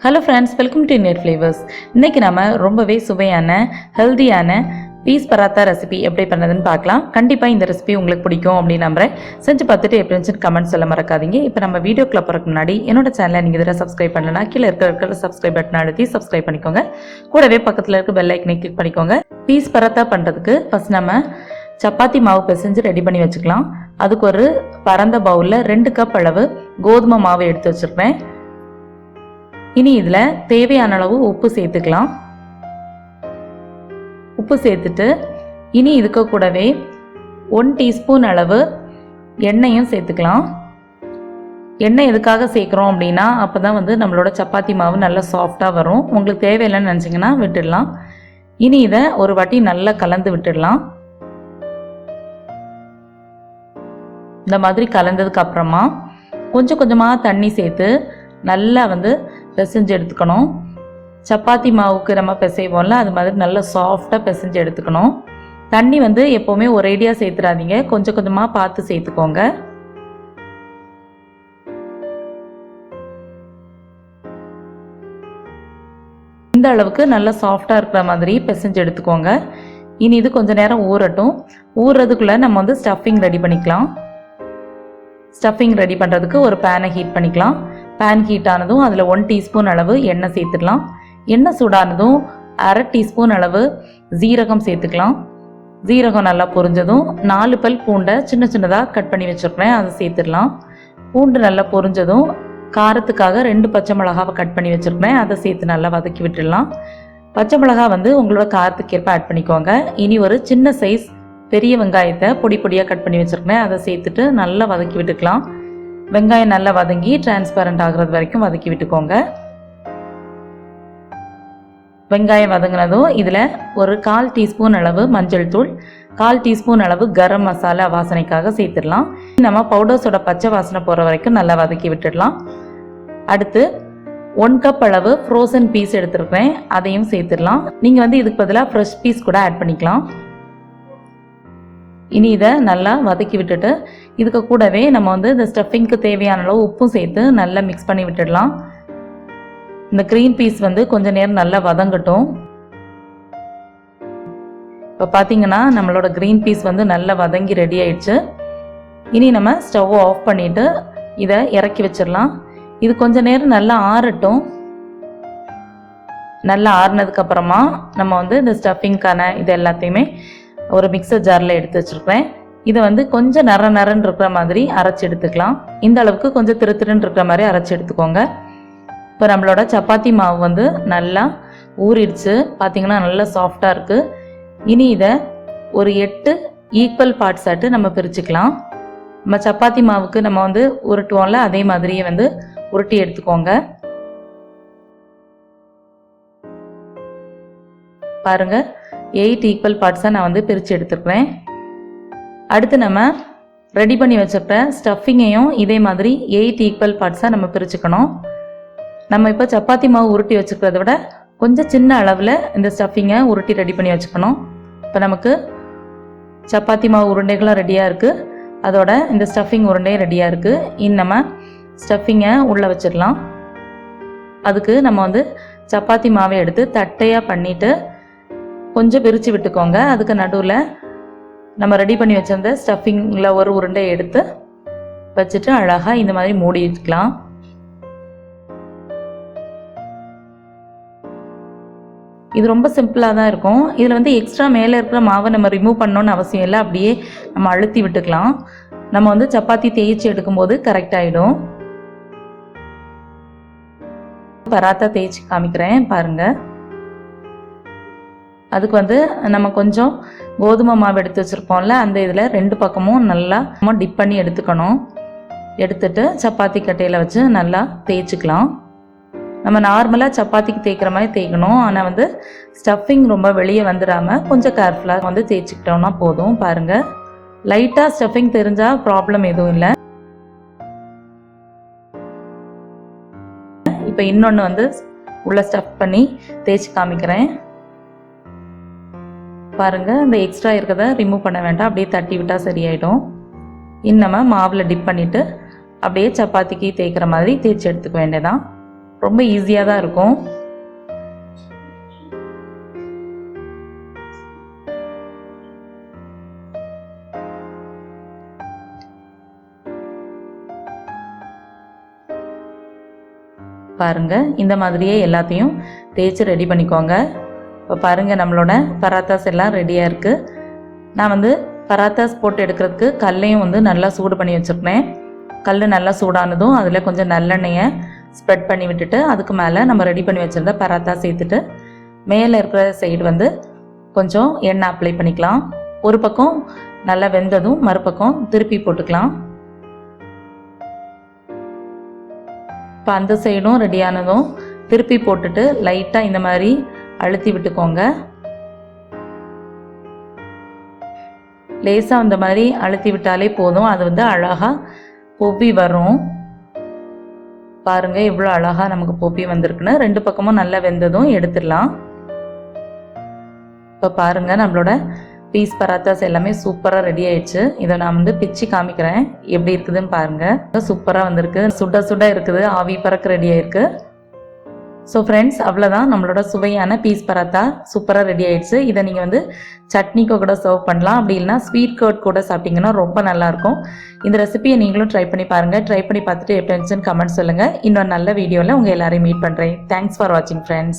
Hello friends, welcome to Indian flavours. இன்றைக்கி நம்ம ரொம்பவே சுவையான ஹெல்த்தியான பீஸ் பராத்தா ரெசிபி எப்படி பண்ணுறதுன்னு பார்க்கலாம். கண்டிப்பாக இந்த ரெசிபி உங்களுக்கு பிடிக்கும் அப்படின்னு நம்புறேன். செஞ்சு பார்த்துட்டு எப்படி இருந்துச்சுன்னு கமெண்ட் சொல்ல மறக்காதீங்க. இப்போ நம்ம வீடியோக்குள்ள போகிறதுக்கு முன்னாடி என்னோட சேனலை நீங்கள் இதில் சப்ஸ்கிரைப் பண்ணலன்னா கீழே இருக்கிற சப்ஸ்கிரைப் பட்டன் அழுத்தி சப்ஸ்கிரைப் பண்ணிக்கோங்க. கூடவே பக்கத்தில் இருக்க பெல் ஐக்கனை கிளிக் பண்ணிக்கோங்க. பீஸ் பராத்தா பண்ணுறதுக்கு ஃபஸ்ட் நம்ம சப்பாத்தி மாவு பிசைஞ்சு ரெடி பண்ணி வச்சுக்கலாம். அதுக்கு ஒரு பரந்த பவுலில் 2 கப் அளவு கோதுமை மாவு எடுத்து வச்சுருப்பேன். இனி இதில் தேவையான அளவு உப்பு சேர்த்துக்கலாம். உப்பு சேர்த்துட்டு இனி இதுக்கு கூடவே 1 டீஸ்பூன் அளவு எண்ணெயும் சேர்த்துக்கலாம். எண்ணெய் எதுக்காக சேர்க்குறோம் அப்படின்னா அப்போ தான் நம்மளோட சப்பாத்தி மாவு நல்லா சாஃப்டாக வரும். உங்களுக்கு தேவையில்லைன்னு நினச்சிங்கன்னா விட்டுடலாம். இனி இதை ஒரு வாட்டி நல்லா கலந்து விட்டுடலாம். இந்த மாதிரி கலந்ததுக்கு அப்புறமா கொஞ்சம் கொஞ்சமாக தண்ணி சேர்த்து நல்லா பிசைஞ்சு எடுத்துக்கணும். சப்பாத்தி மாவுக்கு நம்ம பிசைவோம்ல, அது மாதிரி நல்லா சாஃப்டாக பிசைஞ்சு எடுத்துக்கணும். தண்ணி எப்போவுமே ஒரேடியாக சேர்த்துடாதீங்க, கொஞ்சம் கொஞ்சமாக பார்த்து சேர்த்துக்கோங்க. இந்த அளவுக்கு நல்லா சாஃப்டாக இருக்கிற மாதிரி பிசைஞ்சு எடுத்துக்கோங்க. இனி இது கொஞ்சம் நேரம் ஊறட்டும். ஊறுறதுக்குள்ளே நம்ம ஸ்டஃபிங் ரெடி பண்ணிக்கலாம். ஸ்டஃபிங் ரெடி பண்ணுறதுக்கு ஒரு பேனை ஹீட் பண்ணிக்கலாம். பேன் ஹீட் ஆனதும் அதில் 1 டீஸ்பூன் அளவு எண்ணெய் சேர்த்துக்கலாம். எண்ணெய் சூடானதும் 1/2 டீஸ்பூன் அளவு ஜீரகம் சேர்த்துக்கலாம். ஜீரகம் நல்லா பொரிஞ்சதும் 4 பல் பூண்டை சின்ன சின்னதாக கட் பண்ணி வச்சுருக்கேன், அதை சேர்த்துடலாம். பூண்டு நல்லா பொரிஞ்சதும் காரத்துக்காக 2 பச்சை மிளகாவை கட் பண்ணி வச்சுருக்கேன், அதை சேர்த்து நல்லா வதக்கி விட்டுடலாம். பச்சை மிளகா உங்களோட காரத்துக்கு ஏற்ப ஆட் பண்ணிக்கோங்க. இனி ஒரு சின்ன சைஸ் பெரிய வெங்காயத்தை பொடி பொடியாக கட் பண்ணி வச்சுருக்கேன், அதை சேர்த்துட்டு நல்லா வதக்கி விட்டுக்கலாம். வெங்காயம் நல்லா வதங்கி டிரான்ஸ்பரண்ட் ஆகுறது வரைக்கும் வதக்கி விட்டுக்கோங்க. வெங்காயம் வதங்கினதும் இதில் ஒரு 1/4 டீஸ்பூன் அளவு மஞ்சள் தூள், 1/4 டீஸ்பூன் அளவு கரம் மசாலா வாசனைக்காக சேர்த்துடலாம். நம்ம பவுடர்ஸோட பச்சை வாசனை போகிற வரைக்கும் நல்லா வதக்கி விட்டுடலாம். அடுத்து 1 கப் அளவு ஃப்ரோசன் பீஸ் எடுத்துருக்கேன், அதையும் சேர்த்துடலாம். நீங்கள் இதுக்கு பதிலாக ஃப்ரெஷ் பீஸ் கூட ஆட் பண்ணிக்கலாம். இனி இதை நல்லா வதக்கி விட்டுட்டு இதுக்கு கூடவே நம்ம இந்த ஸ்டஃபிங்க்கு தேவையான அளவு உப்பும் சேர்த்து நல்லா மிக்ஸ் பண்ணி விட்டுடலாம். இந்த க்ரீன் பீஸ் கொஞ்சம் நேரம் நல்லா வதங்கட்டும். இப்போ பார்த்தீங்கன்னா நம்மளோட க்ரீன் பீஸ் நல்லா வதங்கி ரெடி ஆயிடுச்சு. இனி நம்ம ஸ்டவ்வை ஆஃப் பண்ணிவிட்டு இதை இறக்கி வச்சிடலாம். இது கொஞ்சம் நேரம் நல்லா ஆறட்டும். நல்லா ஆறுனதுக்கப்புறமா நம்ம இந்த ஸ்டஃபிங்க்கான இது எல்லாத்தையுமே ஒரு மிக்சர் ஜாரில் எடுத்து வச்சுருக்கேன். இதை கொஞ்சம் நரன்னு இருக்கிற மாதிரி அரைச்சி எடுத்துக்கலாம். இந்த அளவுக்கு கொஞ்சம் திருன்னு இருக்கிற மாதிரி அரைச்சி எடுத்துக்கோங்க. இப்போ நம்மளோட சப்பாத்தி மாவு நல்லா ஊறிடுச்சு. பார்த்திங்கன்னா நல்லா சாஃப்டாக இருக்குது. இனி இதை ஒரு 8 ஈக்குவல் பார்ட்ஸ் ஆட்டு நம்ம பிரிச்சுக்கலாம். நம்ம சப்பாத்தி மாவுக்கு நம்ம உருட்டுவோம்ல, அதே மாதிரியே உருட்டி எடுத்துக்கோங்க. பாருங்கள், 8 ஈக்குவல் பார்ட்ஸாக நான் பிரித்து எடுத்துருக்கிறேன். அடுத்து நம்ம ரெடி பண்ணி வச்சுருக்க ஸ்டஃபிங்கையும் இதே மாதிரி 8 ஈக்குவல் பார்ட்ஸாக நம்ம பிரிச்சுக்கணும். நம்ம இப்போ சப்பாத்தி மாவு உருட்டி வச்சுக்கிறத விட கொஞ்சம் சின்ன அளவில் இந்த ஸ்டஃபிங்கை உருட்டி ரெடி பண்ணி வச்சுக்கணும். இப்போ நமக்கு சப்பாத்தி மாவு உருண்டைகளும் ரெடியாக இருக்குது, அதோட இந்த ஸ்டஃபிங் உருண்டையும் ரெடியாக இருக்குது. இனி நம்ம ஸ்டஃபிங்கை உள்ளே வச்சிடலாம். அதுக்கு நம்ம சப்பாத்தி மாவை எடுத்து தட்டையாக பண்ணிவிட்டு கொஞ்சம் பிரித்து விட்டுக்கோங்க. அதுக்கு நடுவில் நம்ம ரெடி பண்ணி வச்சிருந்த ஸ்டஃபிங்கில் ஒரு உருண்டையை எடுத்து வச்சுட்டு அழகாக இந்த மாதிரி மூடி வச்சுக்கலாம். இது ரொம்ப சிம்பிளாக தான் இருக்கும். இதில் எக்ஸ்ட்ரா மேலே இருக்கிற மாவை நம்ம ரிமூவ் பண்ணணுன்னு அவசியம் இல்லை, அப்படியே நம்ம அழுத்தி விட்டுக்கலாம். நம்ம சப்பாத்தி தேய்ச்சி எடுக்கும்போது கரெக்ட் ஆகிடும். பராத்தா தேய்ச்சி காமிக்கிறேன் பாருங்கள். அதுக்கு நம்ம கொஞ்சம் கோதுமை மாவு எடுத்து வச்சுருப்போம்ல, அந்த இதில் 2 பக்கமும் நல்லா நம்ம டிப் பண்ணி எடுத்துக்கணும். எடுத்துட்டு சப்பாத்தி கட்டையில் வச்சு நல்லா தேய்ச்சிக்கலாம். நம்ம நார்மலாக சப்பாத்திக்கு தேய்க்கிற மாதிரி தேய்க்கணும். ஆனால் ஸ்டஃபிங் ரொம்ப வெளியே வந்துடாமல் கொஞ்சம் கேர்ஃபுல்லாக தேய்ச்சிக்கிட்டோம்னா போதும். பாருங்கள், லைட்டாக ஸ்டஃபிங் தெரிஞ்சால் ப்ராப்ளம் எதுவும் இல்லை. இப்போ இன்னொன்று உள்ள ஸ்டஃப் பண்ணி தேய்ச்சி காமிக்கிறேன் பாருங்கள். இந்த எக்ஸ்ட்ரா இருக்கிறத ரிமூவ் பண்ண வேண்டாம், அப்படியே தட்டி விட்டால் சரியாயிடும். இன்னும் மாவில் டிப் பண்ணிவிட்டு அப்படியே சப்பாத்திக்கு தேய்க்கிற மாதிரி தேய்ச்சி எடுத்துக்க வேண்டியதான். ரொம்ப ஈஸியாக தான் இருக்கும். பாருங்க, இந்த மாதிரியே எல்லாத்தையும் தேய்ச்சி ரெடி பண்ணிக்கோங்க. இப்போ பாருங்கள், நம்மளோட பராத்தாஸ் எல்லாம் ரெடியாக இருக்குது. நான் வந்து பராத்தாஸ் போட்டு எடுக்கிறதுக்கு கல்லையும் வந்து நல்லா சூடு பண்ணி வச்சுருக்கேன். கல் நல்லா சூடானதும் அதில் கொஞ்சம் நல்லெண்ணெயை ஸ்ப்ரெட் பண்ணி விட்டுட்டு அதுக்கு மேலே நம்ம ரெடி பண்ணி வச்சுருந்த பராத்தா சேர்த்துட்டு மேலே இருக்கிற சைடு வந்து கொஞ்சம் எண்ணெய் அப்ளை பண்ணிக்கலாம். ஒரு பக்கம் நல்லா வெந்ததும் மறுபக்கம் திருப்பி போட்டுக்கலாம். இப்போ அந்த சைடும் ரெடியானதும் திருப்பி போட்டுட்டு லைட்டாக இந்த மாதிரி அழுத்தி விட்டுக்கோங்க. லேசாக அந்த மாதிரி அழுத்தி விட்டாலே போதும், அது வந்து அழகாக பொப்பி வரும். பாருங்கள் எவ்வளோ அழகாக நமக்கு பொப்பி வந்திருக்குன்னு. ரெண்டு பக்கமும் நல்லா வெந்ததும் எடுத்துடலாம். இப்போ பாருங்கள், நம்மளோட பீஸ் பராத்தாஸ் எல்லாமே சூப்பராக ரெடி ஆயிடுச்சு. இதை நான் வந்து பிச்சு காமிக்கிறேன் எப்படி இருக்குதுன்னு பாருங்கள். சூப்பராக வந்திருக்கு, சுட சுட இருக்குது, ஆவி பறக்க ரெடி ஆயிருக்கு. ஸோ ஃப்ரெண்ட்ஸ், அவ்வளோதான், நம்மளோட சுவையான பீஸ் பராத்தா சூப்பராக ரெடி ஆயிடுச்சு. இதை நீங்கள் வந்து சட்னிக்கு கூட சர்வ் பண்ணலாம், அப்படி இல்லைனா ஸ்வீட் கர்ட் கூட சாப்பிட்டிங்கன்னா ரொம்ப நல்லாயிருக்கும். இந்த ரெசிபியை நீங்களும் ட்ரை பண்ணி பாருங்கள். ட்ரை பண்ணி பார்த்துட்டு எப்படி இருந்துச்சுன்னு கமெண்ட் சொல்லுங்கள். இன்னொரு நல்ல வீடியோவில் உங்கள் எல்லாரையும் மீட் பண்ணுறேன். தேங்க்ஸ் ஃபார் வாட்சிங் ஃப்ரெண்ட்ஸ்.